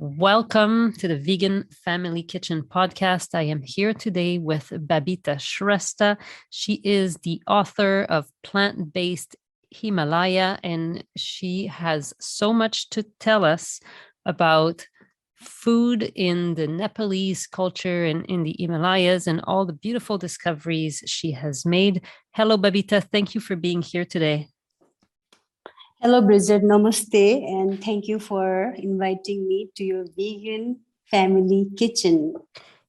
Welcome to the Vegan Family Kitchen podcast. I am here today with Babita Shresta. She is the author of Plant-based Himalaya, and she has so much to tell us about food in the Nepalese culture and in the Himalayas and all the beautiful discoveries she has made. Hello, Babita. Thank you for being here today. Hello, Bridget. Namaste, and thank you for inviting me to your vegan family kitchen.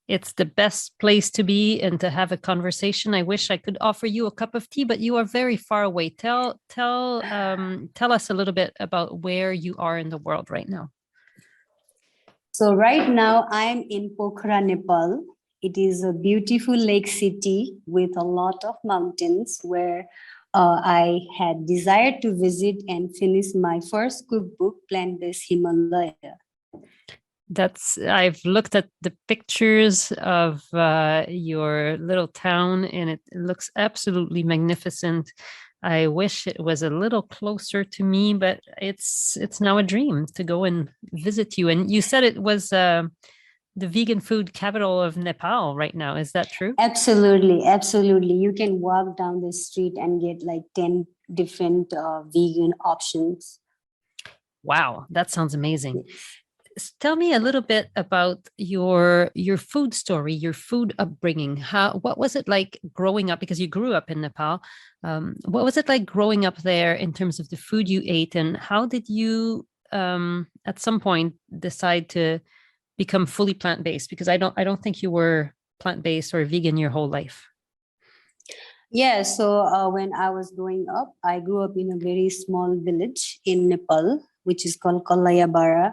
It's the best place to be and to have a conversation. I wish I could offer you a cup of tea, but you are very far away. Tell us a little bit about where you are in the world right now. So right now I'm in Pokhara, Nepal. It is a beautiful lake city with a lot of mountains where I had desired to visit and finish my first cookbook, Plant-based Himalaya. I've looked at the pictures of your little town and it looks absolutely magnificent. I wish it was a little closer to me, but it's now a dream to go and visit you. And you said it was the vegan food capital of Nepal right now. Is that true? Absolutely. You can walk down the street and get like 10 different vegan options. Wow, that sounds amazing. Tell me a little bit about your food story, your food upbringing. What was it like growing up? Because you grew up in Nepal. What was it like growing up there in terms of the food you ate, and how did you at some point decide to become fully plant-based? Because I don't think you were plant-based or vegan your whole life. Yeah, so when I was growing up, I grew up in a very small village in Nepal, which is called Kalayabara.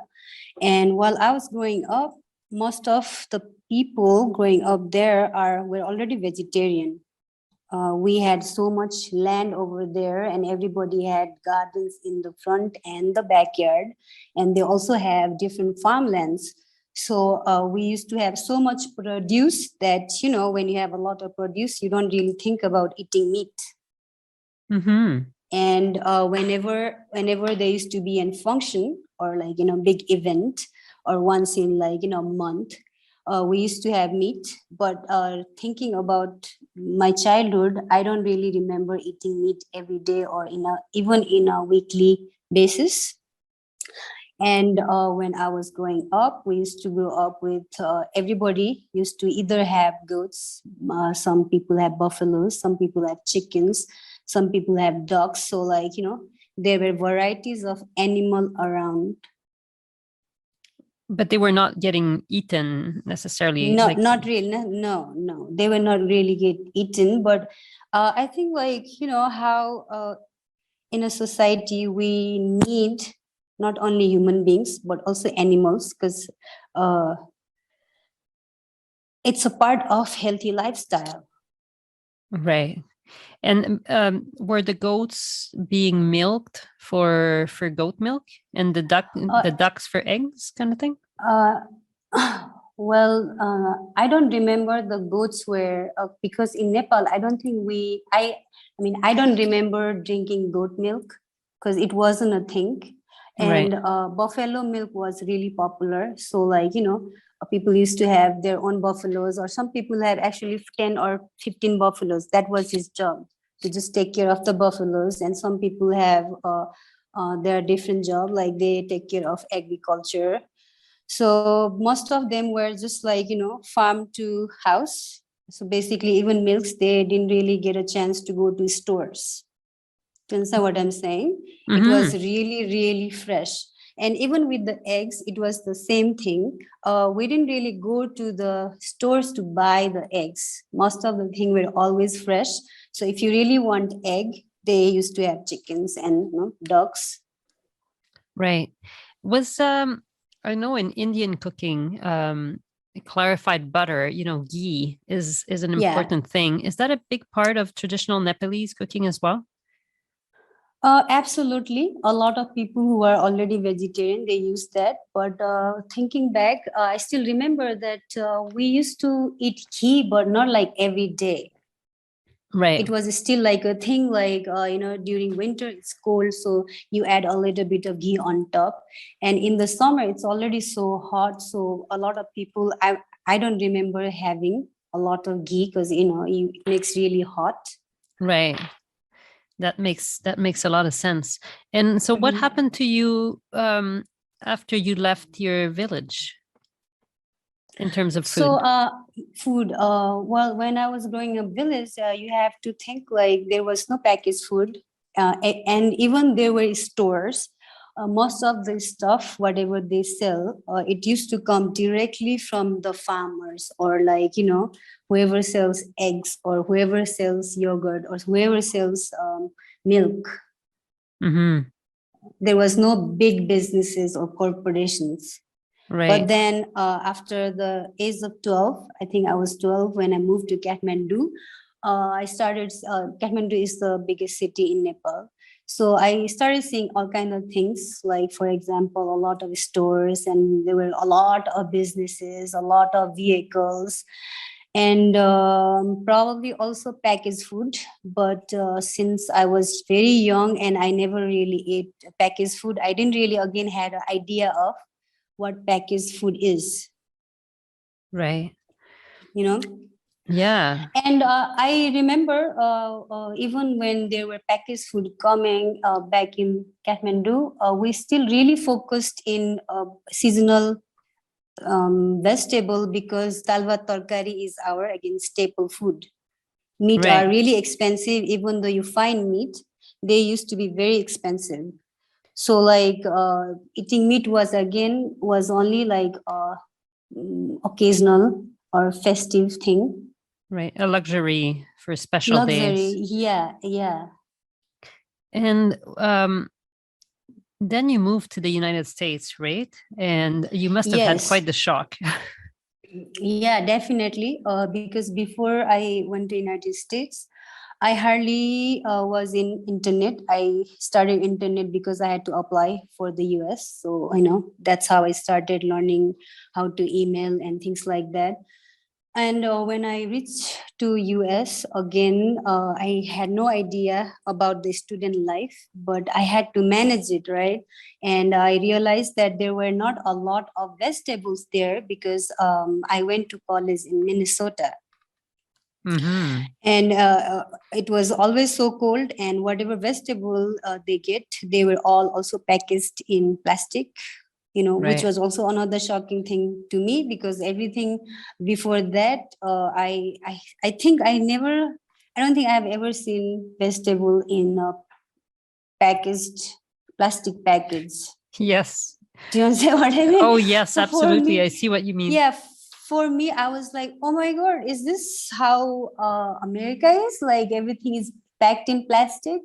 And while I was growing up, most of the people growing up there were already vegetarian. We had so much land over there, and everybody had gardens in the front and the backyard, and they also have different farmlands. So we used to have so much produce that, when you have a lot of produce, you don't really think about eating meat. Mm-hmm. And whenever there used to be a function or like, big event or once in like, month, we used to have meat. But thinking about my childhood, I don't really remember eating meat every day or even in a weekly basis. And when I was growing up, we used to grow up with everybody used to either have goats, some people have buffaloes, some people have chickens, some people have dogs. So like, there were varieties of animal around. But they were not getting eaten necessarily. No, not really. No, they were not really get eaten. But I think like, how in a society we need not only human beings, but also animals, because it's a part of healthy lifestyle. Right. And were the goats being milked for goat milk, and the ducks for eggs, kind of thing? Well, I don't remember the goats were because in Nepal, I don't think I don't remember drinking goat milk because it wasn't a thing. And Right. Buffalo milk was really popular. So like, people used to have their own buffaloes, or some people had actually 10 or 15 buffaloes. That was his job, to just take care of the buffaloes. And some people have their different job, like they take care of agriculture. So most of them were just like, farm to house. So basically even milks, they didn't really get a chance to go to stores. Do you understand what I'm saying? Mm-hmm. It was really, really fresh. And even with the eggs, it was the same thing. We didn't really go to the stores to buy the eggs. Most of the things were always fresh. So if you really want egg, they used to have chickens and ducks. Right. Was I know in Indian cooking, clarified butter, ghee is an important thing. Is that a big part of traditional Nepalese cooking as well? Absolutely. A lot of people who are already vegetarian, they use that. But thinking back, I still remember that we used to eat ghee, but not like every day. Right. It was still like a thing, like during winter it's cold, so you add a little bit of ghee on top, and in the summer it's already so hot, so a lot of people, I don't remember having a lot of ghee, because it makes really hot. Right. That makes a lot of sense. And so what Mhm. happened to you after you left your village in terms of So, food? food. Well, when I was growing up village, you have to think like there was no packaged food, and even there were stores. Most of the stuff, whatever they sell, it used to come directly from the farmers, or like whoever sells eggs, or whoever sells yogurt, or whoever sells milk. Mm-hmm. There was no big businesses or corporations. But Right. then after the age of 12, I think I was 12 when I moved to Kathmandu. I started, Kathmandu is the biggest city in Nepal. So I started seeing all kind of things, like, for example, a lot of stores, and there were a lot of businesses, a lot of vehicles, and probably also packaged food. But since I was very young and I never really ate packaged food, I didn't really again had an idea of what packaged food is, Right. you know. Yeah. And I remember even when there were packaged food coming back in Kathmandu, we still really focused in seasonal vegetable, because talva tarkari is our again staple food. Meat are Right. really expensive. Even though you find meat, they used to be very expensive. So like eating meat was only like occasional or festive thing. Right. A luxury for special Luxury, days. yeah, yeah. And then you moved to the United States, right? And you must have had Yes, quite the shock. yeah, definitely. Because before I went to United States, I hardly was in internet. I started internet because I had to apply for the US. So, that's how I started learning how to email and things like that. And when I reached to US again, I had no idea about the student life, but I had to manage it, right? And I realized that there were not a lot of vegetables there, because I went to college in Minnesota, Mm-hmm. and it was always so cold. And whatever vegetable they get, they were all also packaged in plastic, which Right. was also another shocking thing to me, because everything before that, I think I don't think I've ever seen vegetable in a packaged plastic package. Yes. Do you understand what I mean? Oh, yes, So for absolutely. I me, see what you mean. yeah, for me, I was like, oh my God, is this how America is? Like everything is packed in plastic.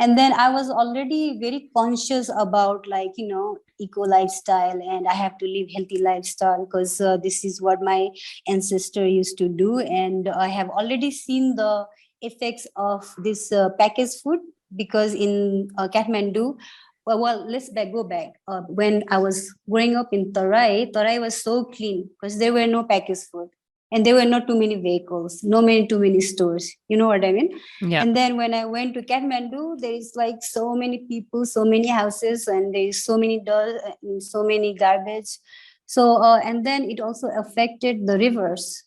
And then I was already very conscious about, like, eco lifestyle, and I have to live healthy lifestyle, because this is what my ancestor used to do. And I have already seen the effects of this packaged food, because in Kathmandu, let's go back. When I was growing up in Tarai was so clean, because there were no packaged food, and there were not too many vehicles, too many stores. You know what I mean? Yeah. And then when I went to Kathmandu, there is like so many people, so many houses, and there is so many dirt, so many garbage. So and then it also affected the rivers,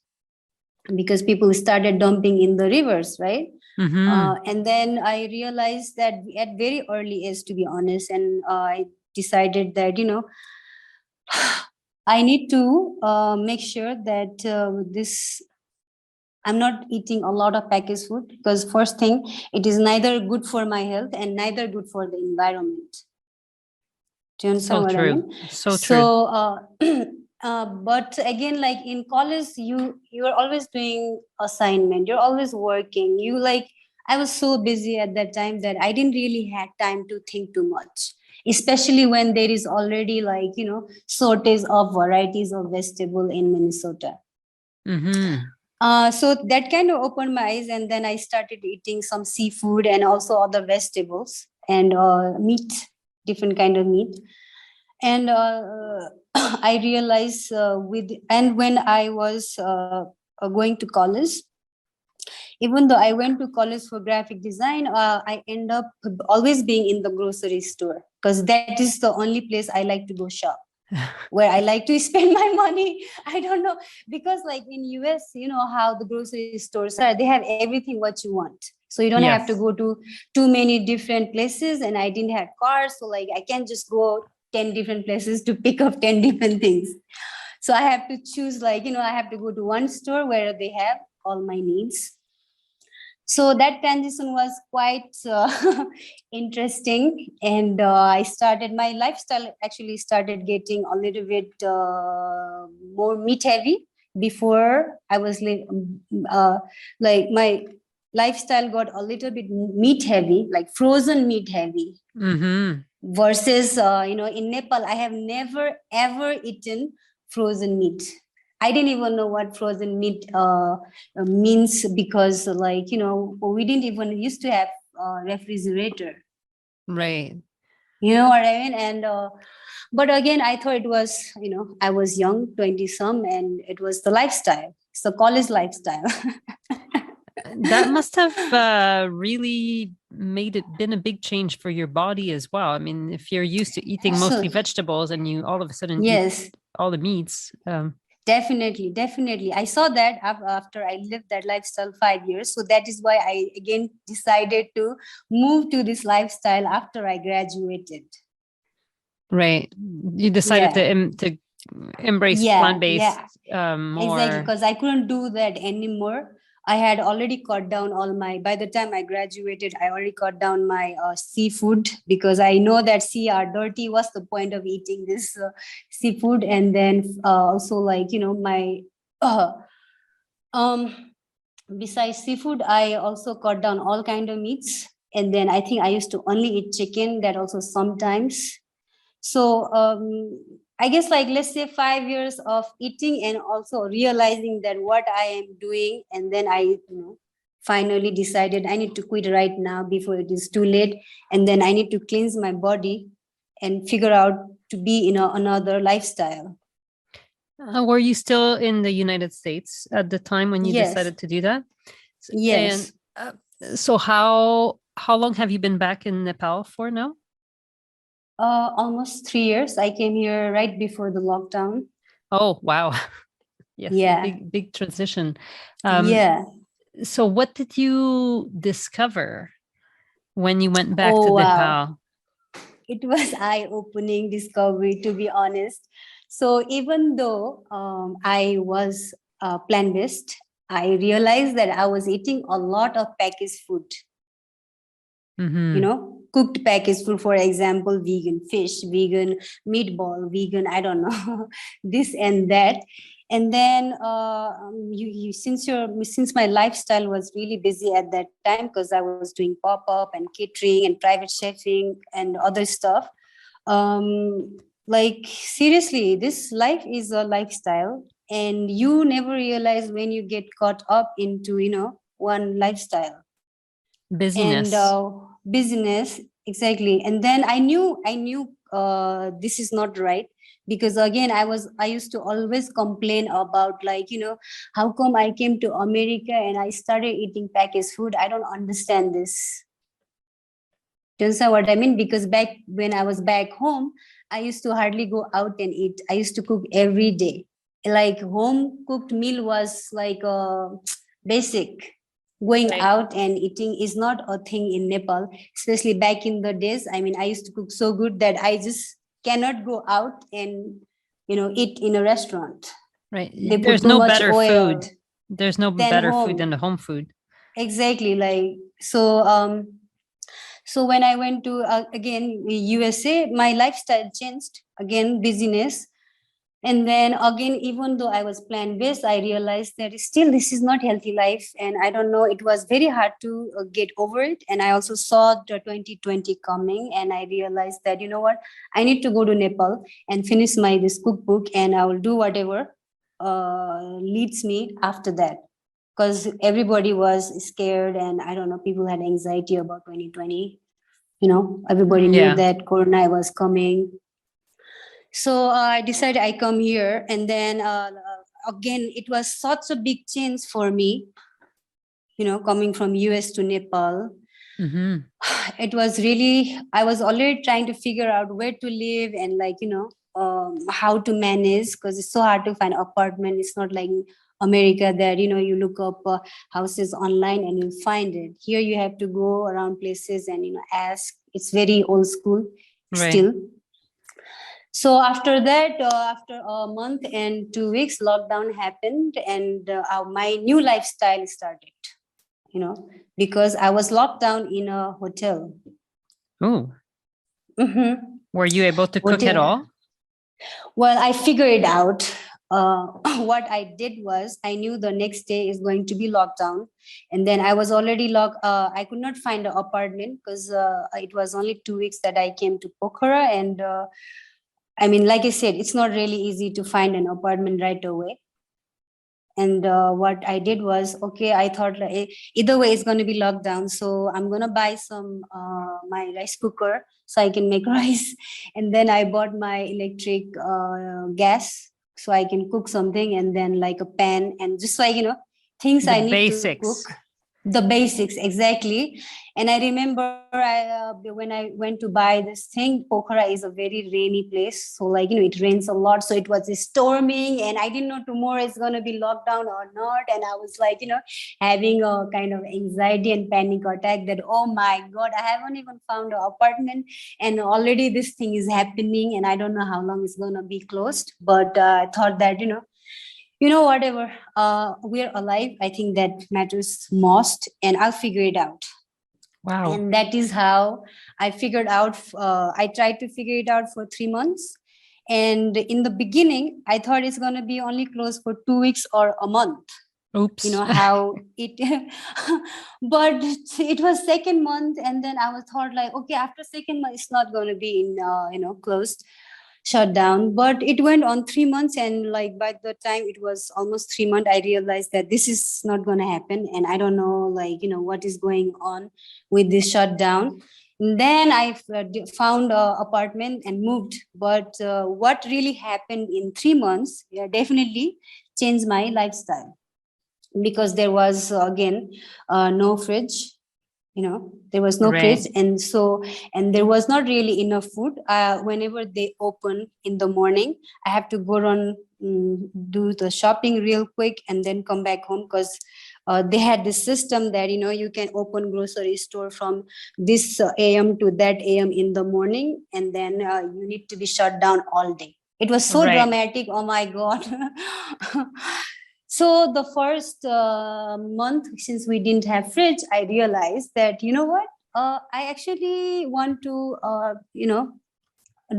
because people started dumping in the rivers, right? Mm-hmm. And then I realized that at very early age, to be honest, and I decided that I need to make sure that this I'm not eating a lot of packaged food, because first thing, it is neither good for my health and neither good for the environment. Do you understand So what I true. mean? So true. So, but again, like in college, you are always doing assignment. You're always working. I was so busy at that time that I didn't really have time to think too much. Especially when there is already, like, shortage of varieties of vegetable in Minnesota. Mm-hmm. So that kind of opened my eyes, and then I started eating some seafood and also other vegetables and meat, different kind of meat. And I realized when I was going to college, Even though I went to college for graphic design, I end up always being in the grocery store because that is the only place I like to go shop, where I like to spend my money. I don't know, because like in US, you know how the grocery stores are, they have everything what you want. So you don't have to Yes. go to too many different places. And I didn't have cars, so like I can't just go 10 different places to pick up 10 different things. So I have to choose, like, I have to go to one store where they have all my needs. So that transition was quite interesting, and I started, my lifestyle actually started getting a little bit more meat heavy. Before I was like my lifestyle got a little bit meat heavy, like frozen meat heavy. Mm-hmm. Versus in Nepal, I have never ever eaten frozen meat. I didn't even know what frozen meat means, because like we didn't even used to have refrigerator. Right. You know what I mean? And but again, I thought it was, I was young, 20 some, and it was the lifestyle. It's the college lifestyle. That must have really been a big change for your body as well. I mean, if you're used to eating So mostly vegetables and you all of a sudden eat yes, all the meats. definitely. I saw that after I lived that lifestyle 5 years. So that is why I again decided to move to this lifestyle after I graduated. Right. You decided Yeah. to embrace Yeah. plant-based Exactly. more. Because I couldn't do that anymore. I had already cut down by the time I graduated, I already cut down my seafood, because I know that sea are dirty. What's the point of eating this seafood? And then also, like, my, uh, um, besides seafood, I also cut down all kind of meats. And then I think I used to only eat chicken, that also sometimes. So I guess, like, let's say 5 years of eating and also realizing that what I am doing, and then I finally decided I need to quit right now before it is too late, and then I need to cleanse my body and figure out to be in another lifestyle. Were you still in the United States at the time when you Yes. decided to do that? And Yes. so how long have you been back in Nepal for now? Almost 3 years. I came here right before the lockdown. Oh, wow. Yes, a Yeah. big transition. Yeah. So what did you discover when you went back to Oh, wow. Nepal? It was eye-opening discovery, to be honest. So even though I was plant-based, I realized that I was eating a lot of packaged food. Mm-hmm. Cooked packaged food, for example, vegan fish, vegan meatball, vegan, I don't know, this and that. And then since my lifestyle was really busy at that time, because I was doing pop-up and catering and private chefing and other stuff, like, seriously, this life is a lifestyle, and you never realize when you get caught up into one lifestyle and Busyness. business. Exactly. And then I knew this is not right, because again, I used to always complain about, like, how come I came to America and I started eating packaged food? I don't understand this. Do you understand what I mean? Because back when I was back home, I used to hardly go out and eat. I used to cook every day. Like, home cooked meal was like basic. Going Right. out and eating is not a thing in Nepal, especially back in the days. I mean, I used to cook so good that I just cannot go out and eat in a restaurant. Right. They put There's too no much better oil. food. There's no Than better food home. than the home food. Exactly. Like, so when I went to again USA, my lifestyle changed again, busyness. And then again, even though I was plant-based, I realized that still this is not healthy life. And I don't know, it was very hard to get over it. And I also saw the 2020 coming, and I realized that, you know what, I need to go to Nepal and finish this cookbook, and I will do whatever leads me after that. Because everybody was scared, and I don't know, people had anxiety about 2020. Everybody knew Yeah. that Corona was coming. So I decided I come here, and then again, it was such a big change for me. coming from US to Nepal. Mm-hmm. It was really, I was already trying to figure out where to live and how to manage, because it's so hard to find apartment. It's not like America that, you look up houses online and you find it. Here you have to go around places and, ask. It's very old school Right. still. So after that, after a month and 2 weeks, lockdown happened, and my new lifestyle started, because I was locked down in a hotel. Oh, Mm-hmm. were you able to cook at all? Well, I figured it out. What I did was, I knew the next day is going to be lockdown, and then I was already locked. I could not find an apartment because it was only 2 weeks that I came to Pokhara, and I mean, like I said, it's not really easy to find an apartment right away. And what I did was, okay, I thought like, either way it's going to be locked down, so I'm going to buy some my rice cooker so I can make rice. And then I bought my electric gas so I can cook something, and then like a pan, and just like, things The I need basics. to cook. The basics, exactly. And I remember when I went to buy this thing, Pokhara is a very rainy place. So like, it rains a lot. So it was storming, and I didn't know tomorrow it's going to be locked down or not. And I was like, having a kind of anxiety and panic attack that, oh my God, I haven't even found an apartment. And already this thing is happening, and I don't know how long it's going to be closed. But I thought that, whatever, we're alive. I think that matters most, and I'll figure it out. Wow. And that is how I figured out. I tried to figure it out for 3 months. And in the beginning, I thought it's going to be only closed for 2 weeks or a month. Oops. How it, but it was second month. And then I was thought like, okay, after second month, it's not going to be in, closed, shut down. But it went on 3 months, and like by the time it was almost 3 months, I realized that this is not going to happen, and I don't know, like, what is going on with this shutdown. And then I found an apartment and moved. But what really happened in 3 months, yeah, definitely changed my lifestyle, because there was again no fridge. There was no Right. fridge, and there was not really enough food. Whenever they open in the morning, I have to go run, do the shopping real quick, and then come back home, because they had this system that you can open grocery store from this am to that am in the morning, and then you need to be shut down all day. It was so Right. dramatic. Oh my God. So the first month, since we didn't have fridge, I realized that, what, I actually want to,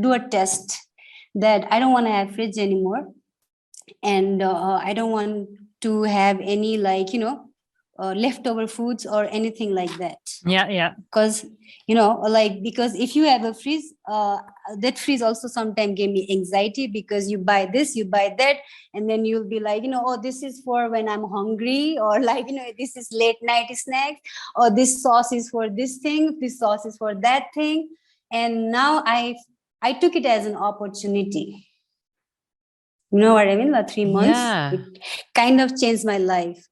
do a test, that I don't want to have fridge anymore. And I don't want to have any, like, leftover foods or anything like that. Yeah. Because because if you have a freeze, that freeze also sometimes gave me anxiety, because you buy this, you buy that, and then you'll be like, oh, this is for when I'm hungry, or like, this is late night snacks, or this sauce is for this thing, this sauce is for that thing. And now I took it as an opportunity. You know what I mean? The 3 months, Yeah. it kind of changed my life.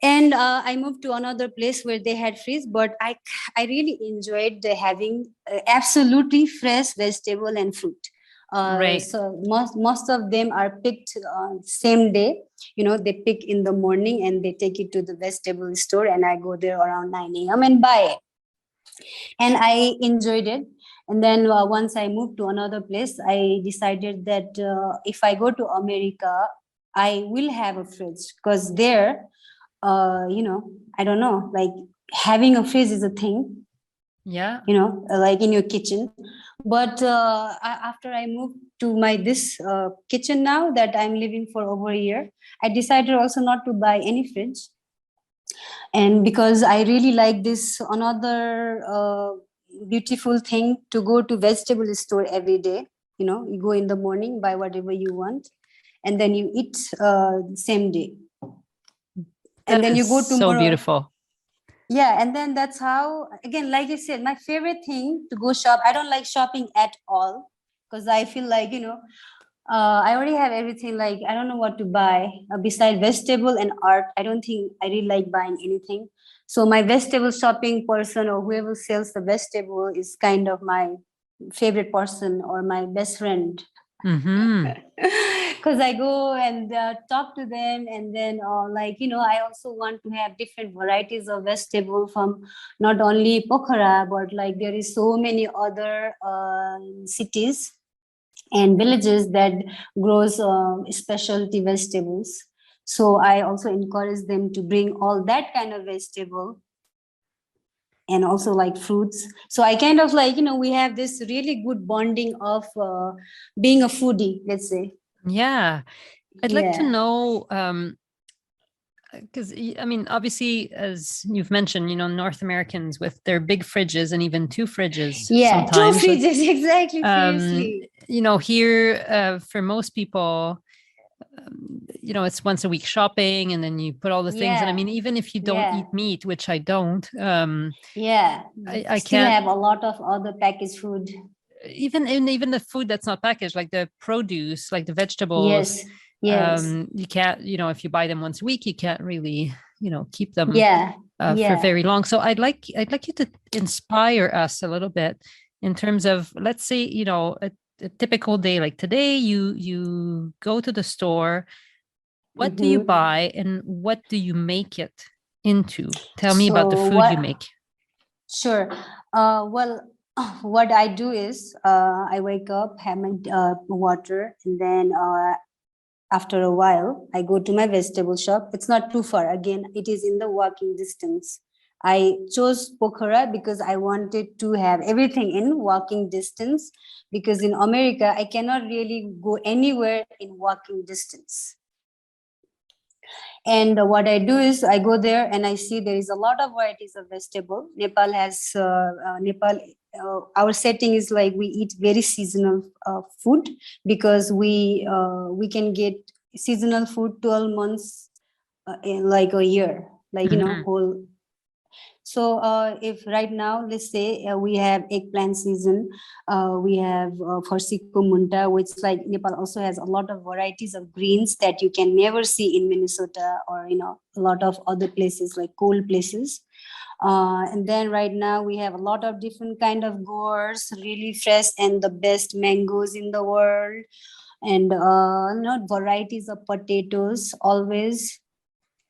And I moved to another place where they had freeze, but I really enjoyed having absolutely fresh vegetable and fruit. Right. So most of them are picked same day. They pick in the morning and they take it to the vegetable store, and I go there around 9 a.m. and buy it. And I enjoyed it. And then once I moved to another place, I decided that if I go to America, I will have a fridge, because there, I don't know, like, having a fridge is a thing. Yeah. Like in your kitchen. But after I moved to this kitchen now that I'm living for over a year, I decided also not to buy any fridge. And because I really like this another beautiful thing, to go to vegetable store every day. You go in the morning, buy whatever you want, and then you eat same day. And then you go tomorrow. So beautiful. Yeah, and then that's how, again, like I said, my favorite thing to go shop. I don't like shopping at all, because I feel like, I already have everything. Like, I don't know what to buy. Beside vegetable and art, I don't think I really like buying anything. So my vegetable shopping person or whoever sells the vegetable is kind of my favorite person or my best friend. Mm-hmm. Because I go and talk to them, and then I also want to have different varieties of vegetable from not only Pokhara, but like there is so many other cities and villages that grows specialty vegetables. So I also encourage them to bring all that kind of vegetable and also like fruits. So I kind of we have this really good bonding of being a foodie, let's say. Yeah. I'd like to Yeah. know, because I mean, obviously, as you've mentioned, North Americans with their big fridges and even two fridges Yeah, two sometimes. fridges, exactly. Seriously. Here, for most people, it's once a week shopping, and then you put all the things. And I Yeah. mean, even if you don't Yeah. eat meat, which I don't, Yeah. I Still can't. have a lot of other packaged food. Even the food that's not packaged, like the produce, like the vegetables, Yes. Yes. you can't. If you buy them once a week, you can't really, keep them Yeah. for Yeah. very long. So I'd like you to inspire us a little bit in terms of, let's say, a typical day like today. You go to the store. What do you Mm-hmm. buy and what do you make it into? Tell me about the So food you what? make. Sure. Well, what I do is I wake up, have my water, and then after a while, I go to my vegetable shop. It's not too far. Again, it is in the walking distance. I chose Pokhara because I wanted to have everything in walking distance. Because in America, I cannot really go anywhere in walking distance. And what I do is I go there and I see there is a lot of varieties of vegetable. Nepal. Our setting is like we eat very seasonal food because we can get seasonal food 12 months in like a year, Mhm. whole. So if right now, let's say we have eggplant season, we have Forsico munta, which like Nepal also has a lot of varieties of greens that you can never see in Minnesota or, a lot of other places like cold places. And then right now we have a lot of different kind of gourds, really fresh and the best mangoes in the world. And varieties of potatoes always.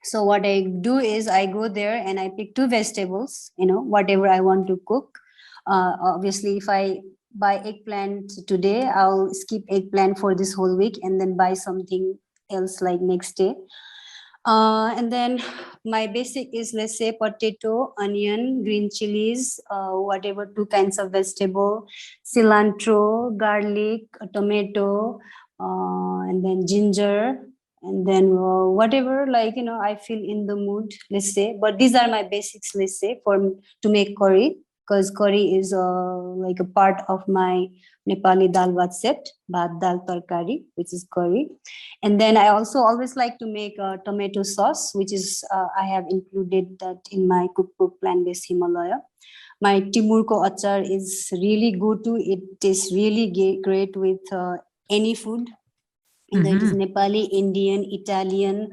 So what I do is I go there and I pick two vegetables, whatever I want to cook. Obviously, if I buy eggplant today, I'll skip eggplant for this whole week and then buy something else like next day. And then my basic is, let's say, potato, onion, green chilies, whatever, two kinds of vegetable, cilantro, garlic, a tomato, and then ginger, and then whatever, I feel in the mood, let's say. But these are my basics, let's say, to make curry, because curry is like a part of my Nepali dalvaset, bhat dal tarkari, which is curry. And then I also always like to make a tomato sauce, which is I have included that in my cookbook Plant-based Himalaya. My Timurko achar is really good too. It is really great with any food, either it is Mhm. Nepali, Indian, Italian,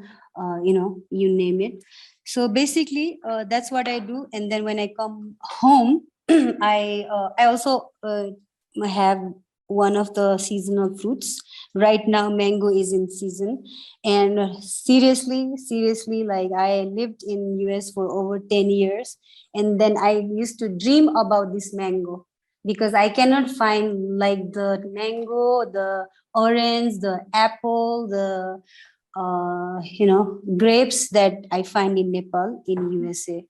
you name it. So basically, that's what I do. And then when I come home, I also have one of the seasonal fruits. Right now, mango is in season, and seriously, like I lived in US for over 10 years, and then I used to dream about this mango because I cannot find like the mango, the orange, the apple, the grapes that I find in Nepal, in USA.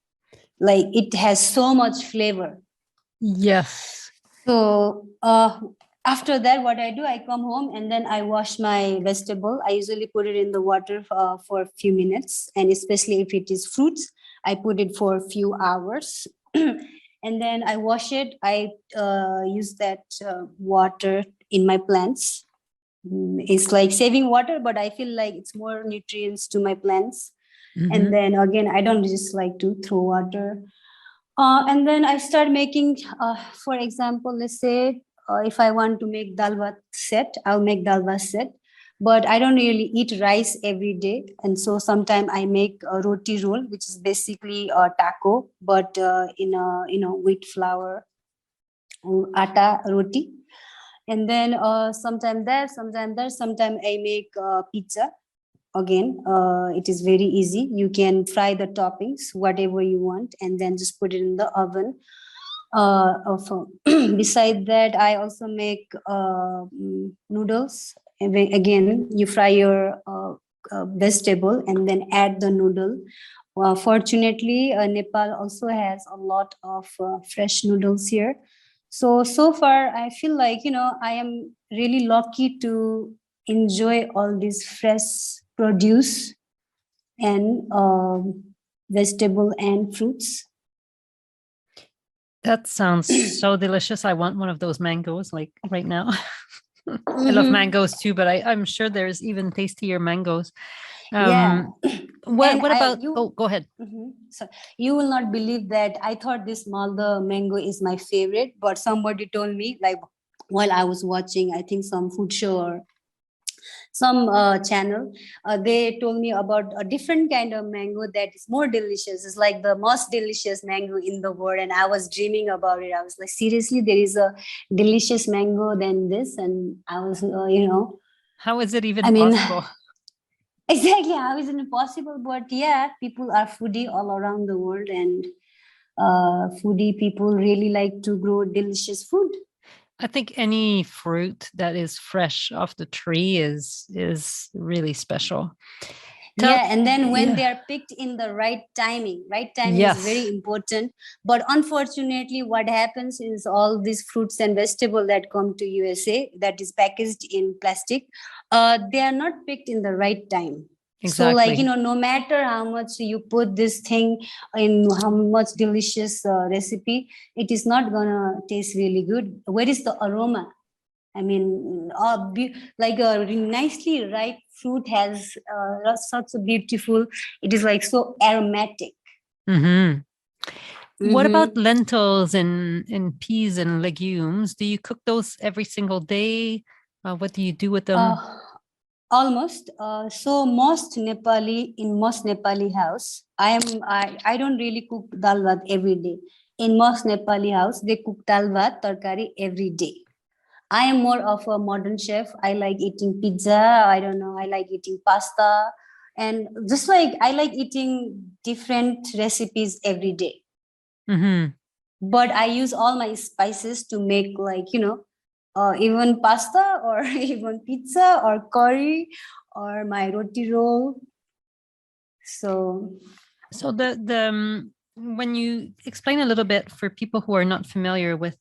Like it has so much flavor. Yes. So after that, what I do, I come home and then I wash my vegetable. I usually put it in the water for a few minutes, and especially if it is fruits, I put it for a few hours. And then I wash it. I use that water in my plants. It's like saving water, but I feel like it's more nutrients to my plants. And Mhm. then again, I don't just like to throw water. And then I start making, for example, let's say if I want to make dalvaset, I'll make dalvaset. But I don't really eat rice every day, and so sometimes I make a roti roll, which is basically a taco, but in a wheat flour atta roti. And then sometimes sometimes I make pizza. Again, it is very easy. You can fry the toppings whatever you want and then just put it in the oven. Beside that, I also make noodles. Again, you fry your vegetable and then add the noodle. Fortunately, Nepal also has a lot of fresh noodles here. So far, I feel like, I am really lucky to enjoy all this fresh produce and vegetable and fruits. That sounds so delicious. I want one of those mangoes like right now. I love mangoes too, but I'm sure there's even tastier mangoes. Yeah. What about, go ahead. So you will not believe that I thought this Malda mango is my favorite, but somebody told me, like, while I was watching, I think some food show or some channel, they told me about a different kind of mango that is more delicious. It's like the most delicious mango in the world, and I was dreaming about it. I was like, seriously, there is a delicious mango than this? And I was, how is it even possible? Exactly, how is it possible? But yeah, people are foodie all around the world, and foodie people really like to grow delicious food. I think any fruit that is fresh off the tree is really special. And then when they are picked in the right timing is very important. But unfortunately, what happens is all these fruits and vegetables that come to USA that is packaged in plastic, they are not picked in the right time. Exactly. So like, no matter how much you put this thing in, how much delicious recipe, it is not gonna taste really good. Where is the aroma? I mean, like a nicely ripe fruit has such a beautiful, it is like so aromatic. What about lentils and peas and legumes? Do you cook those every single day? What do you do with them? Almost. So in most Nepali house, I don't really cook dal bhat every day. In most Nepali house, they cook dal bhat tarkari every day. I am more of a modern chef. I like eating pizza. I don't know. I like eating pasta. And just like I like eating different recipes every day. But I use all my spices to make, like, even pasta or even pizza or curry or my roti roll. So the when you explain a little bit for people who are not familiar with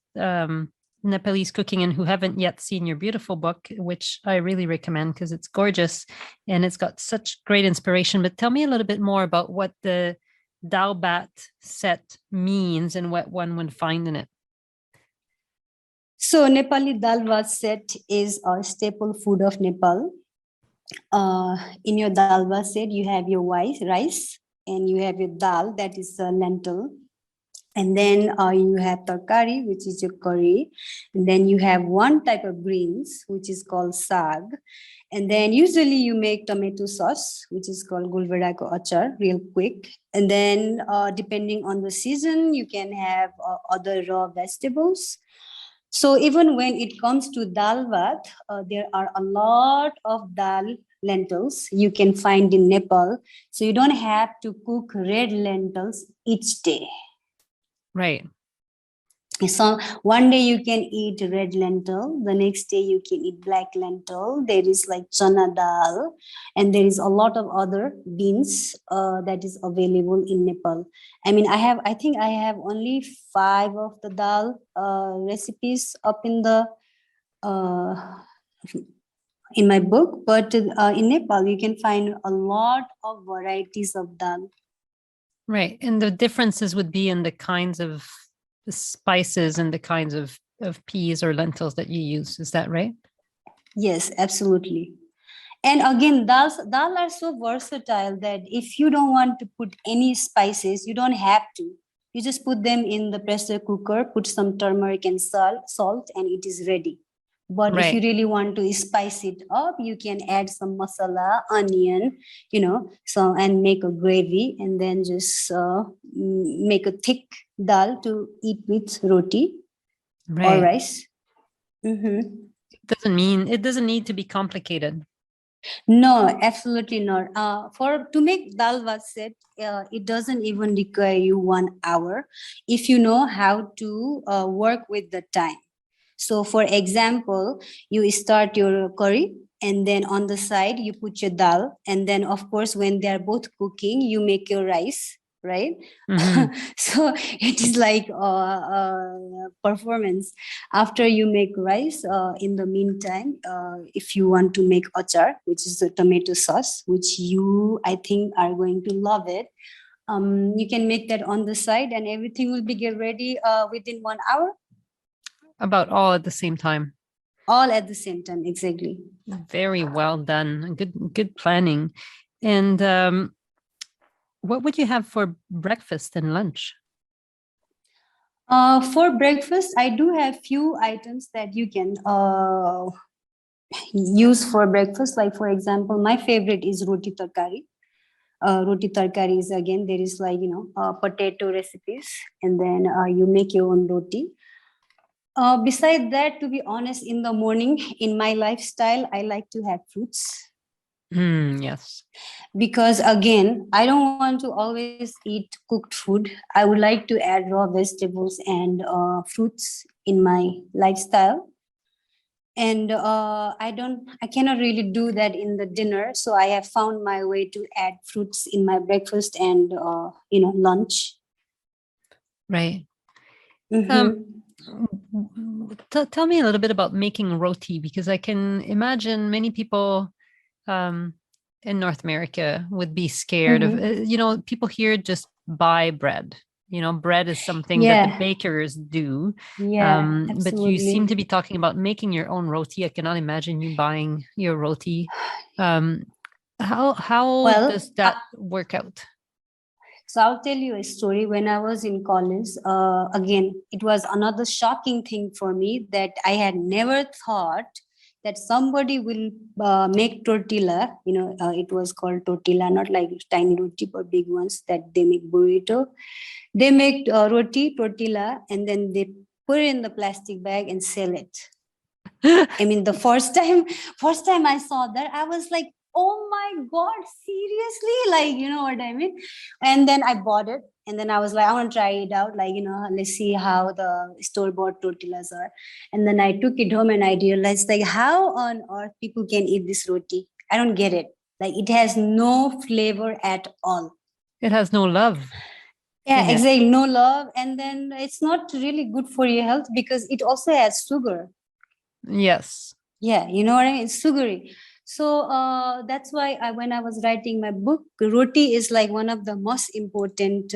Nepalese cooking and who haven't yet seen your beautiful book, which I really recommend because it's gorgeous and it's got such great inspiration. But tell me a little bit more about what the dalvaset means and what one would find in it. So Nepali dalvaset is a staple food of Nepal. In your dalvaset, you have your rice, and you have your dal, that is a lentil. And then you have tarkari, which is your curry. And then you have one type of greens, which is called sag. And then usually you make tomato sauce, which is called gulverako achar, real quick. And then depending on the season, you can have other raw vegetables. So even when it comes to dal bhat, there are a lot of dal lentils you can find in Nepal. So you don't have to cook red lentils each day. Right. So one day you can eat red lentil, the next day you can eat black lentil. There is like chana dal, and there is a lot of other beans that is available in Nepal. I mean, I think I have only 5 of the dal recipes up in the in my book, but in Nepal you can find a lot of varieties of dal. Right, and the differences would be in the kinds of the spices and the kinds of peas or lentils that you use. Is that right? Yes, absolutely. And again, dal are so versatile that if you don't want to put any spices, you don't have to. You just put them in the pressure cooker, put some turmeric and salt, and it is ready. But if you Right. really want to spice it up, you can add some masala, onion, so and make a gravy, and then just make a thick dal to eat with roti or Right. rice. Mm-hmm. It doesn't need to be complicated. No, absolutely not. For to make dalvaset, it doesn't even require you 1 hour if you know how to work with the time. So, for example, you start your curry, and then on the side you put your dal, and then of course when they are both cooking, you make your rice, right? Mm-hmm. So it is like performance. After you make rice, in the meantime, if you want to make achar, which is the tomato sauce, which you I think are going to love it, you can make that on the side, and everything will be get ready within 1 hour. About all at the same time. All at the same time, exactly. Very well done. Good planning. And what would you have for breakfast and lunch? For breakfast, I do have few items that you can use for breakfast. Like for example, my favorite is roti tarkari. Roti tarkari is, again, there is like potato recipes, and then you make your own roti. Beside that, to be honest, in the morning in my lifestyle, I like to have fruits. Yes. Because again, I don't want to always eat cooked food. I would like to add raw vegetables and fruits in my lifestyle. And I cannot really do that in the dinner. So I have found my way to add fruits in my breakfast and lunch. Right. Mm-hmm. Tell me a little bit about making roti, because I can imagine many people in North America would be scared of, Mm-hmm. people here just buy bread. Bread is something that the Yeah, bakers do. yeah, But you seem to absolutely. be talking about making your own roti. I cannot imagine you buying your roti. Um, how Well, does that work out? so I'll tell you a story. When I was in college, again, it was another shocking thing for me that I had never thought that somebody will make tortilla. It was called tortilla, not like tiny roti but big ones that they make burrito. They make roti, tortilla, and then they put it in the plastic bag and sell it. I mean, the first time I saw that, I was like, oh my God, seriously? Like, you know what I mean? And then I bought it. And then I was like, I want to try it out. Like, let's see how the store-bought tortillas are. And then I took it home and I realized, like, how on earth people can eat this roti? I don't get it. Like, it has no flavor at all. It has no love Yeah, in it. exactly. No love. And then it's not really good for your health because it also has sugar. Yes. Yeah, you know what I mean? It's sugary. So that's why when I was writing my book, roti is like one of the most important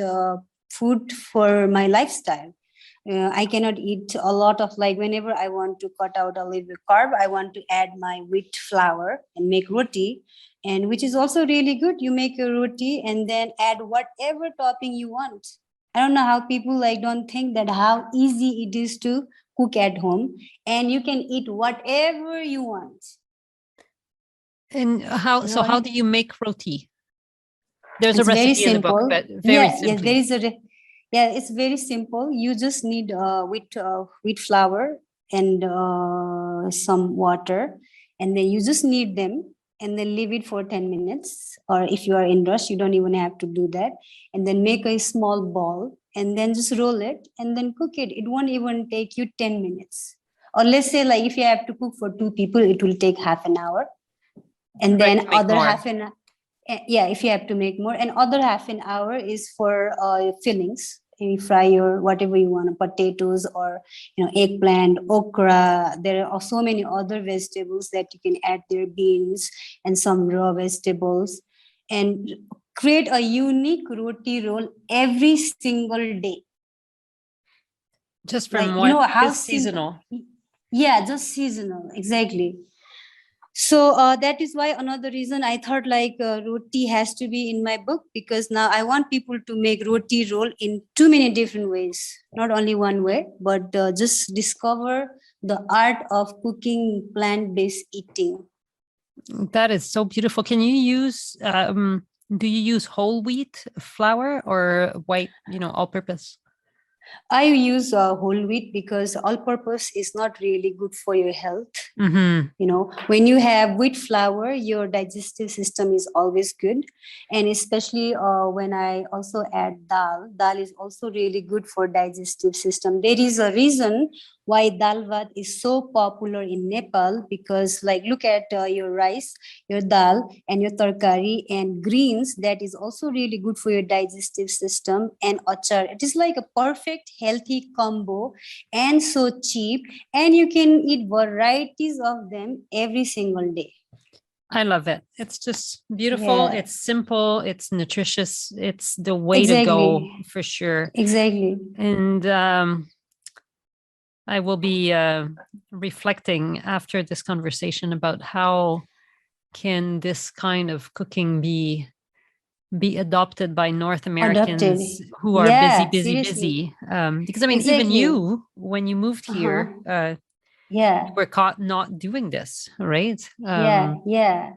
food for my lifestyle. I cannot eat a lot of, like, whenever I want to cut out a little bit carb, I want to add my wheat flour and make roti, and which is also really good. You make your roti and then add whatever topping you want. I don't know how people like don't think that how easy it is to cook at home, and you can eat whatever you want. And You know so what I how mean? do you make roti? There's a It's very recipe in the book, simple. but very Yeah, yeah, simply. yeah, it's very simple. You just need wheat flour and some water, and then you just knead them and then leave it for 10 minutes. Or if you are in rush, you don't even have to do that. And then make a small ball and then just roll it and then cook it. It won't even take you 10 minutes. Or let's say, like, if you have to cook for 2 people, it will take half an hour. And Right, then to make other more. yeah, if you have to make more, and other half an hour is for fillings. You fry your whatever you want, potatoes or eggplant, okra. There are so many other vegetables that you can add there, beans and some raw vegetables, and create a unique roti roll every single day. Just Like, from what how is simple. seasonal. Yeah, just seasonal, exactly. So that is why another reason I thought like roti has to be in my book, because now I want people to make roti roll in too many different ways, not only one way, but just discover the art of cooking plant-based eating. That is so beautiful. Can you use, do you use whole wheat flour or white, all purpose? I use whole wheat because all purpose is not really good for your health. Mm-hmm. When you have wheat flour, your digestive system is always good. And especially when I also add dal is also really good for digestive system. There is a reason why dalvat is so popular in Nepal, because like look at your rice, your dal and your tarkari and greens, that is also really good for your digestive system, and achar. It is like a perfect healthy combo and so cheap, and you can eat varieties of them every single day. I love it. It's just beautiful. Yeah. It's simple. It's nutritious. It's the way to Exactly. go for sure. Exactly. And I will be reflecting after this conversation about how can this kind of cooking be adopted by North Americans who are busy. Seriously. Because I mean, even you, when you moved here, yeah, you were caught not doing this, right? yeah.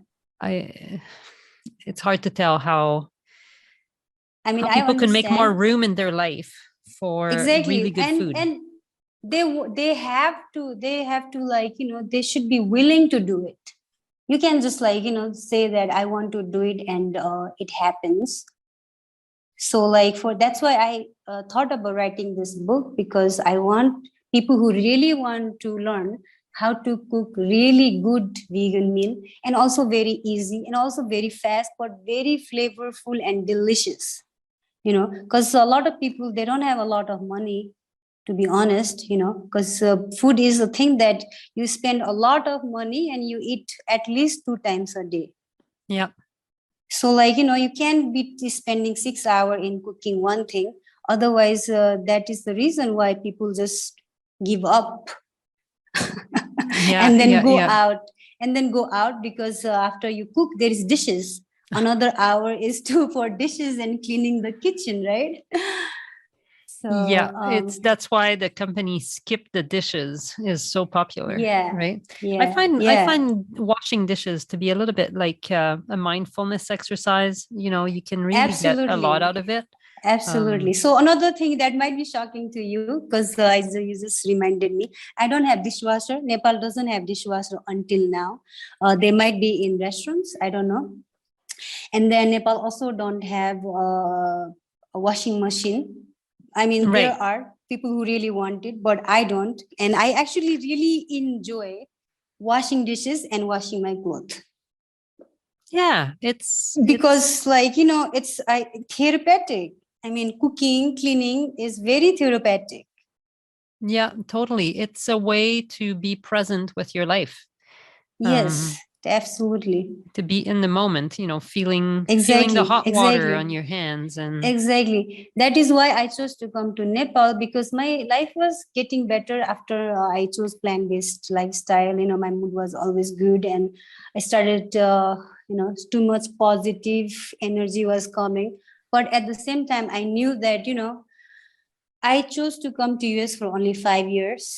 It's hard to tell how I people can make more understand. room in their life for really Exactly. good food. And they have to like, they should be willing to do it. You can just like, say that I want to do it, and it happens. So like that's why I thought about writing this book, because I want people who really want to learn how to cook really good vegan meal, and also very easy and also very fast, but very flavorful and delicious. Because a lot of people, they don't have a lot of money, to be honest, because food is a thing that you spend a lot of money and you eat at least 2 times a day. Yeah. So like, you can't be spending 6 hours in cooking one thing. Otherwise, that is the reason why people just give up and then go out. And then go out because after you cook, there is dishes. Another hour is for dishes and cleaning the kitchen, right? So that's why the company Skip the Dishes is so popular. Yeah. Right. Yeah. I find washing dishes to be a little bit like a mindfulness exercise. You can really get a lot out of it. Absolutely. So another thing that might be shocking to you, because you just reminded me, I don't have dishwasher. Nepal doesn't have dishwasher until now. They might be in restaurants. I don't know. And then Nepal also don't have a washing machine. There are people who really want it, but I don't. And I actually really enjoy washing dishes and washing my clothes. Yeah, because it's therapeutic. Cooking, cleaning is very therapeutic. Yeah, totally. It's a way to be present with your life. Yes, absolutely. To be in the moment, feeling the hot water on your hands. And exactly. That is why I chose to come to Nepal, because my life was getting better after I chose plant-based lifestyle. My mood was always good, and I started, too much positive energy was coming. But at the same time, I knew that, I chose to come to US for only 5 years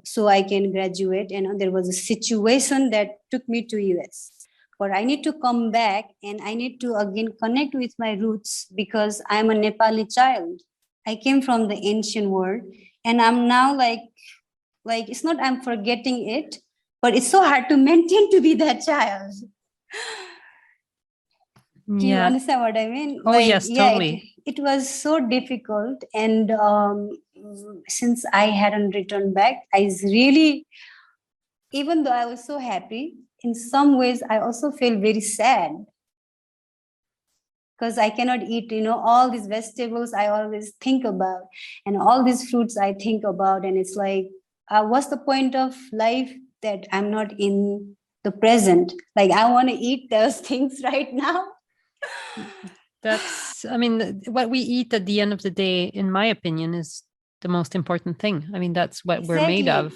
so I can graduate. And there was a situation that took me to US. But I need to come back, and I need to again connect with my roots, because I'm a Nepali child. I came from the ancient world, and I'm now like it's not I'm forgetting it, but it's so hard to maintain to be that child. Do you understand what I mean? Oh, yes, totally. It was so difficult. And since I hadn't returned back, I was really, even though I was so happy, in some ways, I also feel very sad. Because I cannot eat, all these vegetables I always think about, and all these fruits I think about. And it's like, what's the point of life that I'm not in the present? Like, I want to eat those things right now. That's, what we eat at the end of the day, in my opinion, is the most important thing. That's what we're made of.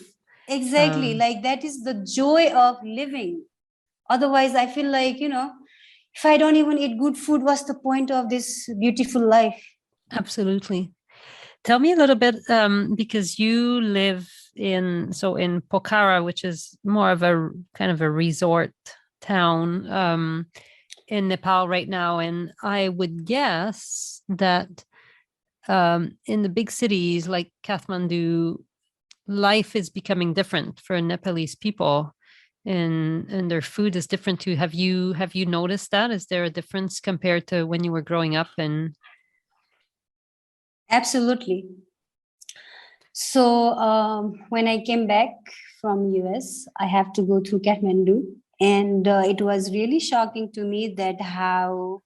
Exactly. Like, that is the joy of living. Otherwise, I feel like, if I don't even eat good food, what's the point of this beautiful life? Absolutely. Tell me a little bit, because you live in Pokhara, which is more of a kind of a resort town in Nepal right now. And I would guess that in the big cities like Kathmandu, life is becoming different for Nepalese people, and their food is different too. Have you noticed that? Is there a difference compared to when you were growing up? And Absolutely. So when I came back from US, I have to go through Kathmandu, and it was really shocking to me that how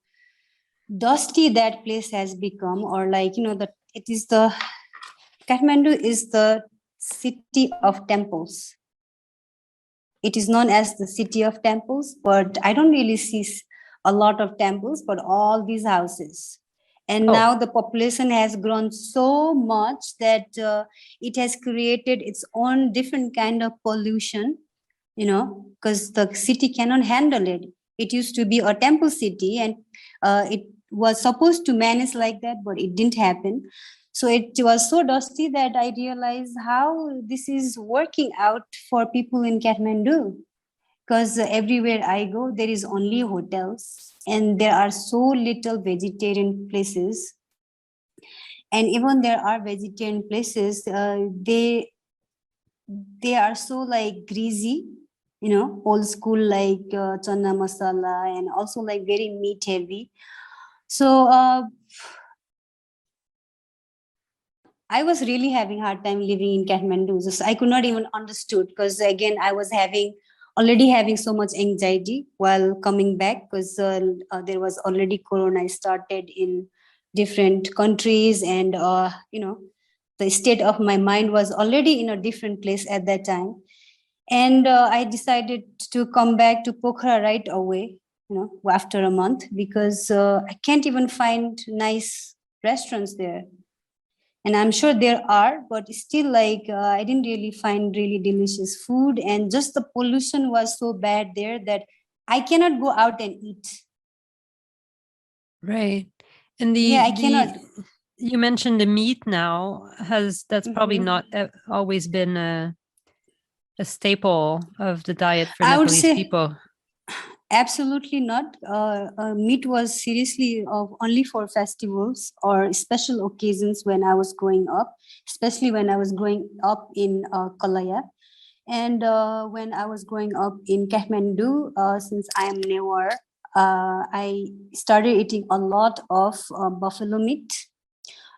dusty that place has become, or like, that it is the Kathmandu is the city of temples. It is known as the city of temples, but I don't really see a lot of temples, but all these houses. And now the population has grown so much that it has created its own different kind of pollution, because the city cannot handle it. It used to be a temple city, and it was supposed to manage like that, but it didn't happen. So it was so dusty that I realized how this is working out for people in Kathmandu. Because everywhere I go, there is only hotels, and there are so little vegetarian places. And even there are vegetarian places, they are so like greasy, old school, like chana masala, and also like very meat heavy. So I was really having hard time living in Kathmandu. Just, I could not even understood, because again I was already having so much anxiety while coming back, because there was already corona started in different countries, and the state of my mind was already in a different place at that time. And I decided to come back to Pokhara right away, after a month, because I can't even find nice restaurants there. And I'm sure there are, but still, like, I didn't really find really delicious food, and just the pollution was so bad there that I cannot go out and eat. right. And Yeah, I cannot. you mentioned the meat now. That's probably not always been a staple of the diet for I would Nepalese say people. absolutely not. Meat was seriously only for festivals or special occasions when I was growing up, especially when I was growing up in Kalaya. And when I was growing up in Kathmandu, since I am newer, I started eating a lot of buffalo meat,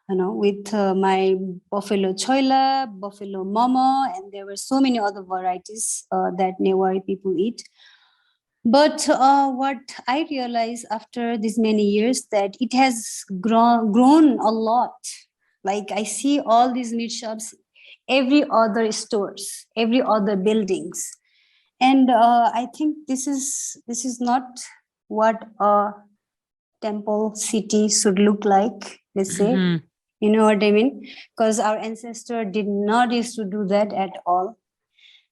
with my buffalo choila, buffalo momo, and there were so many other varieties that Newari people eat. But what I realized after these many years, that it has grown a lot. Like, I see all these meat shops, every other stores, every other buildings, and I think this is not what a temple city should look like. Let's say, you know what I mean? Because our ancestor did not used to do that at all.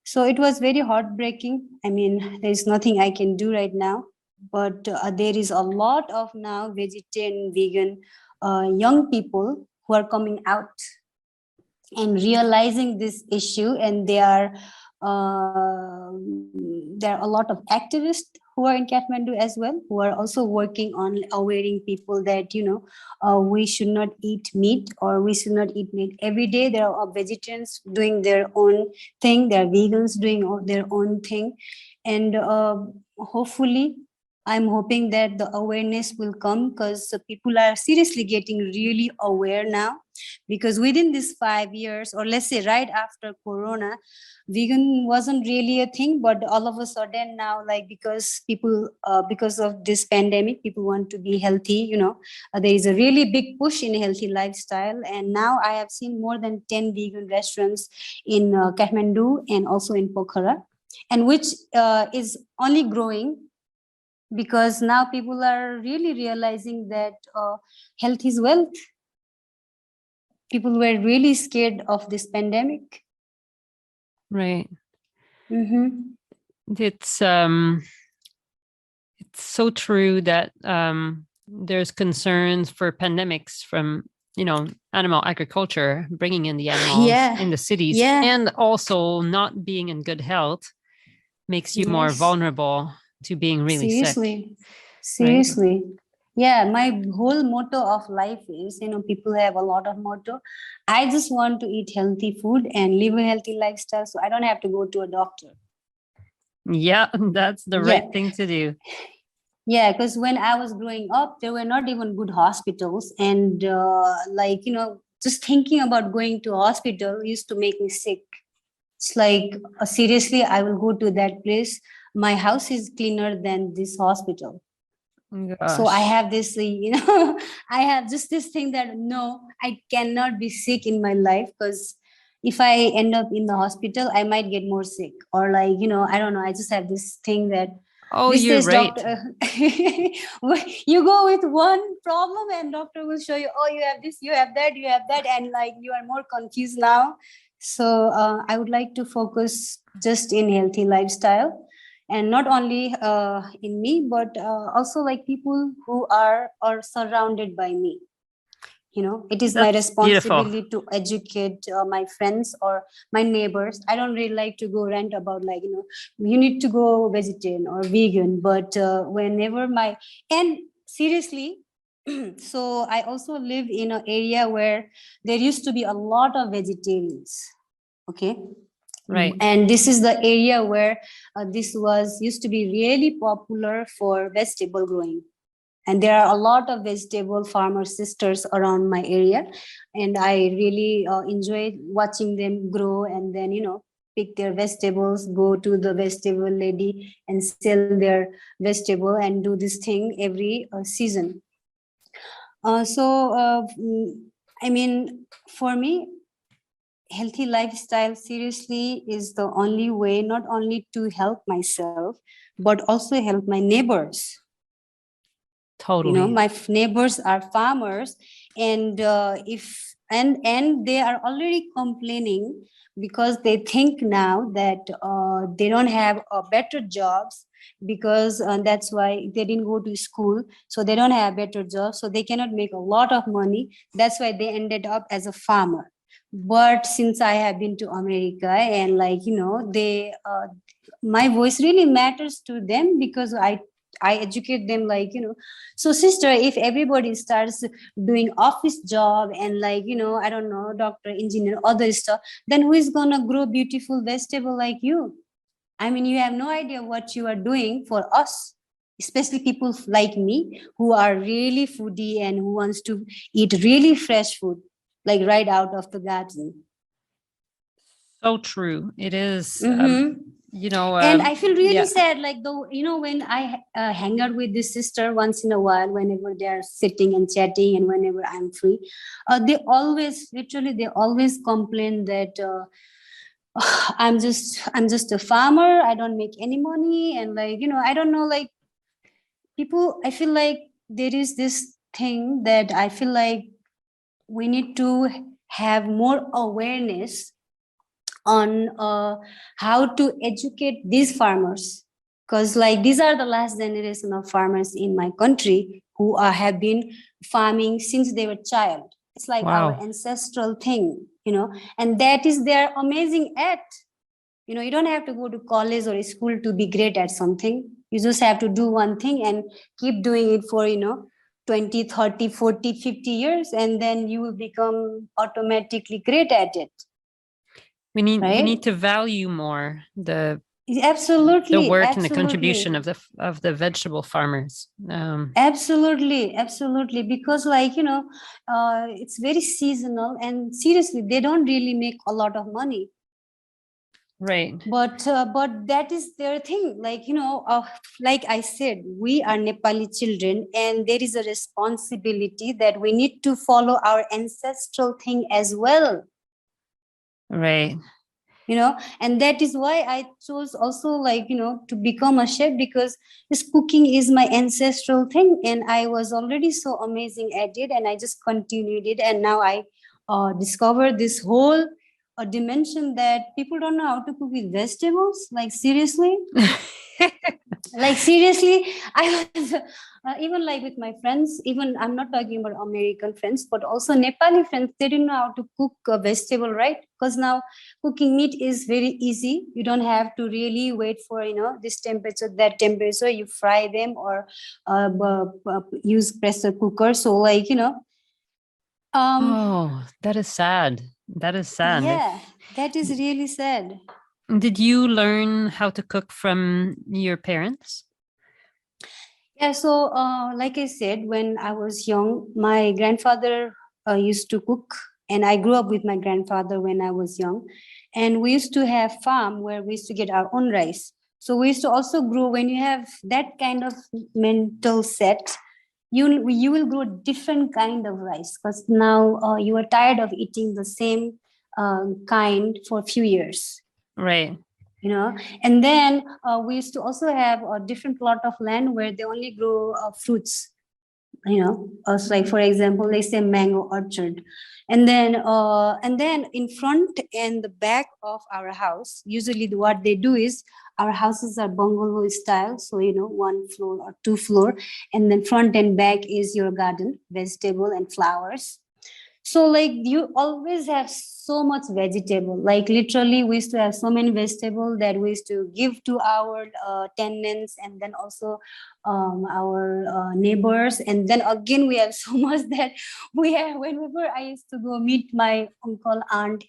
So it was very heartbreaking. I mean, there is nothing I can do right now, but there is a lot of now vegetarian, vegan young people who are coming out and realizing this issue, and there are a lot of activists who are in Kathmandu as well, who are also working on awareing people that we should not eat meat, or we should not eat meat every day. There are vegetarians doing their own thing, there are vegans doing their own thing, and hopefully I'm hoping that the awareness will come, because people are seriously getting really aware now. Because within these 5 years, or let's say right after Corona, vegan wasn't really a thing, but all of a sudden now, like, because of this pandemic, people want to be healthy. There is a really big push in healthy lifestyle, and now I have seen more than 10 vegan restaurants in Kathmandu and also in Pokhara, and which is only growing, because now people are really realizing that health is wealth. People were really scared of this pandemic. Right. Mm-hmm. It's it's so true that there's concerns for pandemics from, animal agriculture, bringing in the animals Yeah. in the cities, Yeah. and also not being in good health makes you more Yes. vulnerable to being really sick, Seriously. right? Seriously. Yeah, my whole motto of life is, people have a lot of motto. I just want to eat healthy food and live a healthy lifestyle so I don't have to go to a doctor. Yeah, that's the Yeah. right thing to do. Yeah, because when I was growing up, there were not even good hospitals. And just thinking about going to hospital used to make me sick. It's like, seriously, I will go to that place. My house is cleaner than this hospital. So I Gosh. have this, I have just this thing that no, I cannot be sick in my life, because if I end up in the hospital, I might get more sick. Or I don't know. I just have this thing that Oh, this you're says right. doctor, you go with one problem and doctor will show you, oh, you have this, you have that, you have that. And you are more confused now. So I would like to focus just in healthy lifestyle, and not only in me, but also like people who are surrounded by me. It is my That's beautiful. responsibility to educate my friends or my neighbors. I don't really like to go rant about you need to go vegetarian or vegan, but whenever and seriously, so I also live in an area where there used to be a lot of vegetarians. Okay. Right. And this is the area where this was used to be really popular for vegetable growing. And there are a lot of vegetable farmer sisters around my area, and I really enjoy watching them grow, and then pick their vegetables, go to the vegetable lady and sell their vegetable, and do this thing every season. I mean, for me, healthy lifestyle seriously is the only way, not only to help myself, but also help my neighbors. Totally. My neighbors are farmers, and if and they are already complaining because they think now that they don't have better jobs, because that's why they didn't go to school, so they don't have better jobs, so they cannot make a lot of money. That's why they ended up as a farmer. But since I have been to America, and they my voice really matters to them, because I educate them, so sister, if everybody starts doing office job and I don't know, doctor, engineer, other stuff, then who is gonna grow beautiful vegetable like you? I mean, you have no idea what you are doing for us, especially people like me who are really foodie and who wants to eat really fresh food, like right out of the garden. So true. It is, Mm-hmm. And I feel really sad, like though, when I hang out with this sister once in a while, whenever they are sitting and chatting, and whenever I'm free, they always, literally, they always complain that I'm just a farmer. I don't make any money, and I don't know, like people. I feel like there is this thing that I feel like we need to have more awareness on how to educate these farmers, because these are the last generation of farmers in my country who have been farming since they were child. It's like our ancestral thing, and that is their amazing at. You don't have to go to college or school to be great at something. You just have to do one thing and keep doing it for 20, 30, 40, 50 years, and then you will become automatically great at it. We need right? to value more the Absolutely, work absolutely. and the contribution of the vegetable farmers. Absolutely, because it's very seasonal, and seriously, they don't really make a lot of money. Right. But that is their thing. Like I said, we are Nepali children, and there is a responsibility that we need to follow our ancestral thing as well. Right. And that is why I chose also to become a chef, because this cooking is my ancestral thing, and I was already so amazing at it, and I just continued it, and now I discovered this whole dimension that people don't know how to cook with vegetables. Like, seriously. Like seriously, I was even like with my friends, even I'm not talking about American friends, but also Nepali friends, they didn't know how to cook a vegetable, right? Because now cooking meat is very easy. You don't have to really wait for, this temperature, that temperature. You fry them or use pressure cooker. So like, um Oh, that is sad. That is sad. yeah, that is really sad. Did you learn how to cook from your parents? Yeah, so like I said, when I was young, my grandfather used to cook, and I grew up with my grandfather when I was young. And we used to have farm where we used to get our own rice. So we used to also grow. When you have that kind of mental set, you will grow different kind of rice, because now you are tired of eating the same kind for a few years. Right. And then we used to also have a different plot of land where they only grow fruits. Also, like for example, they say mango orchard. And then in front and the back of our house, usually what they do is, our houses are bungalow style, so one floor or two floor, and then front and back is your garden, vegetable and flowers. So like you always have so much vegetable. Like literally, we used to have so many vegetable that we used to give to our tenants, and then also our neighbors. And then again, we have so much that we have. Whenever I used to go meet my uncle, aunt,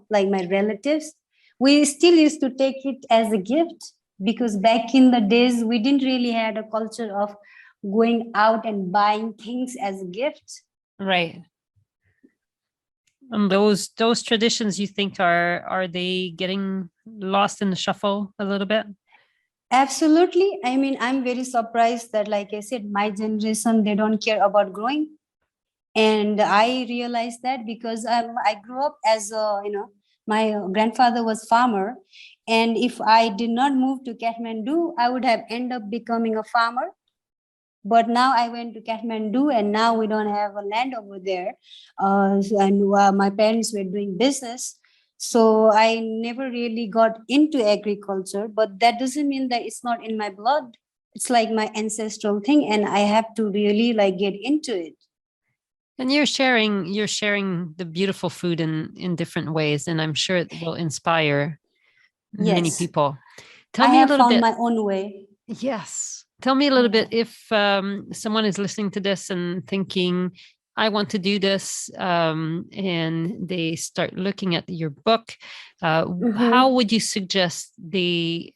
like my relatives, we still used to take it as a gift, because back in the days we didn't really had a culture of going out and buying things as a gift. Right. And those traditions, you think, are they getting lost in the shuffle a little bit? Absolutely. I mean, I'm very surprised that, like I said, my generation, they don't care about growing. And I realized that because I grew up as my grandfather was farmer. And if I did not move to Kathmandu, I would have ended up becoming a farmer. But now I went to Kathmandu, and now we don't have a land over there. And my parents were doing business. So I never really got into agriculture, but that doesn't mean that it's not in my blood. It's like my ancestral thing, and I have to really like get into it. And you're sharing the beautiful food in different ways, and I'm sure it will inspire many Yes, people. Tell I me a have little found bit. my own way. Yes. Tell me a little Yeah. bit, if someone is listening to this and thinking, I want to do this, and they start looking at your book, how Mhm. would you suggest they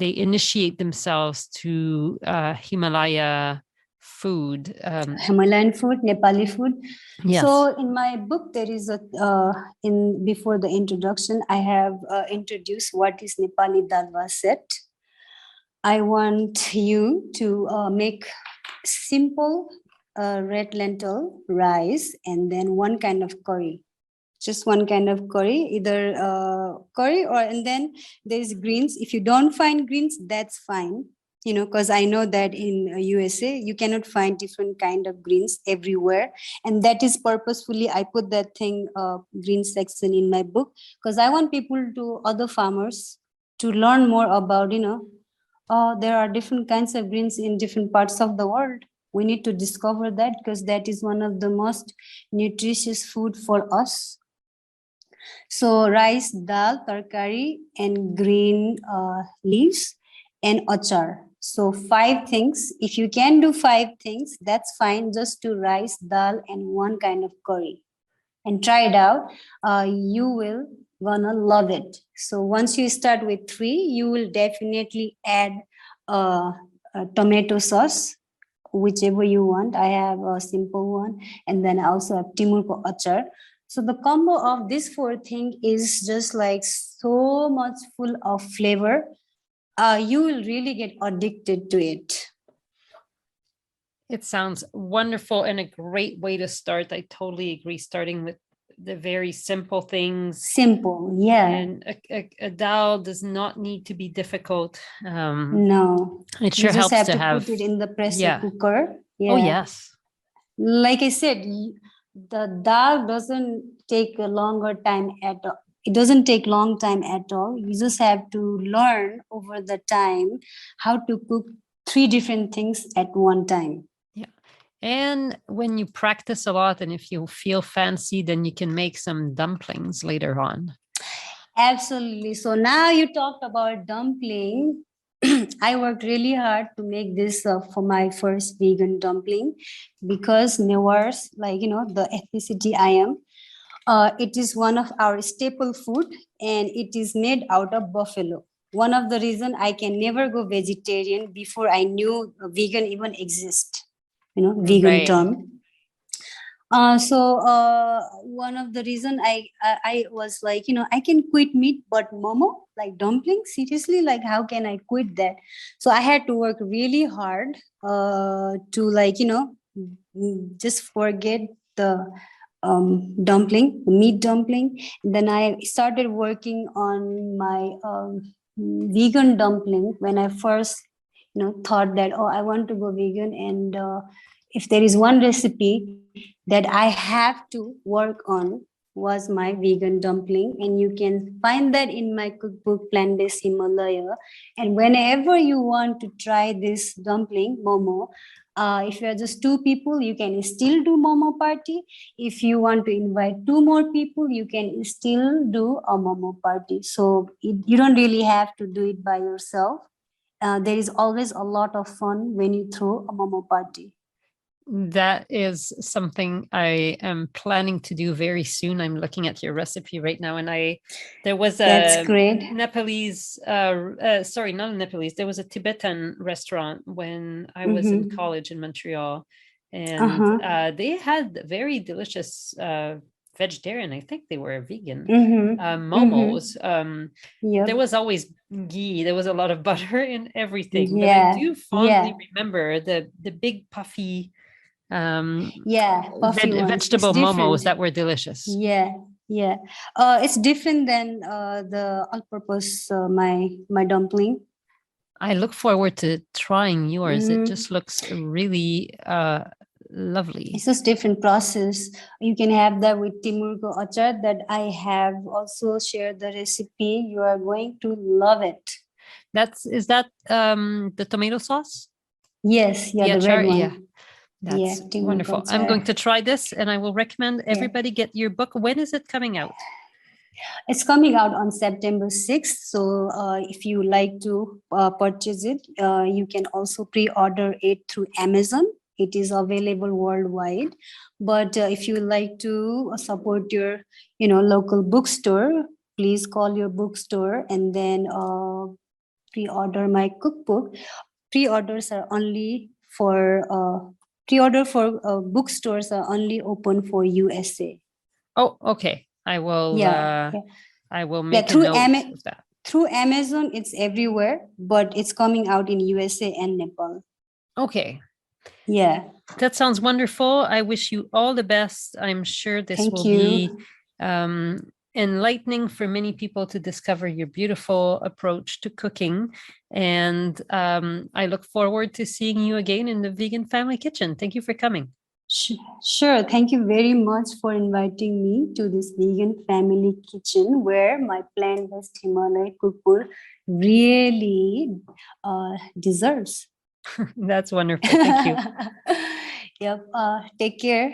initiate themselves to Himalaya food? Himalayan food, Nepali food. Yes. So in my book, there is a in before the introduction, I have introduced what is Nepali dalvaset. I want you to make simple red lentil rice, and then one kind of curry, just one kind of curry, either curry, or and then there's greens. If you don't find greens, that's fine, because I know that in USA you cannot find different kind of greens everywhere, and that is purposefully I put that thing green section in my book, because I want people to, other farmers, to learn more about, there are different kinds of greens in different parts of the world. We need to discover that, because that is one of the most nutritious food for us. So rice, dal, tarkari, and green leaves, and achar. So 5 things. If you can do 5 things, that's fine. Just do rice, dal, and one kind of curry, and try it out. You will gonna love it. So once you start with 3, you will definitely add a tomato sauce, whichever you want. I have a simple one, and then I also have Timur ko achar. So the combo of these 4 things is just like so much full of flavor. You will really get addicted to it. It sounds wonderful and a great way to start. I totally agree. Starting with the very simple things. Simple, yeah. And a dal does not need to be difficult. No, It you sure just helps have to to have. put it in the pressure Yeah. cooker. Oh, Yeah. yes. Like I said, the dal doesn't take a longer time at all. It doesn't take long time at all. You just have to learn over the time how to cook three different things at one time. Yeah. And when you practice a lot and if you feel fancy, then you can make some dumplings later on. Absolutely. So now you talked about dumpling. I worked really hard to make this for my first vegan dumpling because Newar's, the ethnicity I am, it is one of our staple food and it is made out of buffalo. One of the reason I can never go vegetarian before I knew vegan even exist, vegan Right. term. So one of the reason I was like, I can quit meat, but momo, like dumpling, seriously, like how can I quit that? So I had to work really hard to just forget the dumpling, the meat dumpling. Then I started working on my vegan dumpling when I first, thought that, oh, I want to go vegan. And if there is one recipe that I have to work on was my vegan dumpling. And you can find that in my cookbook, Plant-based Himalaya. And whenever you want to try this dumpling, momo, if you are just two people, you can still do momo party. If you want to invite two more people, you can still do a momo party. So you don't really have to do it by yourself. There is always a lot of fun when you throw a momo party. That is something I am planning to do very soon. I'm looking at your recipe right now, and there was That's a great. Nepalese, sorry, not a Nepalese. There was a Tibetan restaurant when I was in Mm-hmm. college in Montreal, and Uh-huh. they had very delicious vegetarian. I think they were vegan Mm-hmm. momos. Mm-hmm. There Yep. was always ghee. There was a lot of butter in everything, but I Yeah. do fondly Yeah. remember the big puffy Yeah. Puffy ones. It's vegetable momos different. that were delicious. Yeah. Yeah. It's different than the all-purpose my dumpling. I look forward to trying yours. It Mm-hmm. just looks really lovely. It's just different process. You can have that with Timurgo achar that I have also shared the recipe. You are going to love it. Is that the tomato sauce? Yes, yeah, The the red achar? Yeah, one. Yeah, that's Timurgo wonderful. I'm going achar. to try this and I will recommend Yeah. everybody get your book. When is it coming out? It's coming out on September 6th. So if you like to purchase it, you can also pre-order it through Amazon. It is available worldwide. But if you like to support your, local bookstore, please call your bookstore and then pre-order my cookbook. Pre-orders are only for pre-order for bookstores are only open for USA. Oh, okay. Yeah, yeah. I will Yeah, make a note of that. through Amazon, it's everywhere, but it's coming out in USA and Nepal. Okay. Yeah. That sounds wonderful. I wish you all the best. I'm sure this Thank will be you. enlightening for many people to discover your beautiful approach to cooking. And I look forward to seeing you again in the Vegan Family Kitchen. Thank you for coming. Sure. Thank you very much for inviting me to this vegan family kitchen where my plant-based Himalaya cookbook really deserves. That's wonderful. Thank you. Yep. Take care.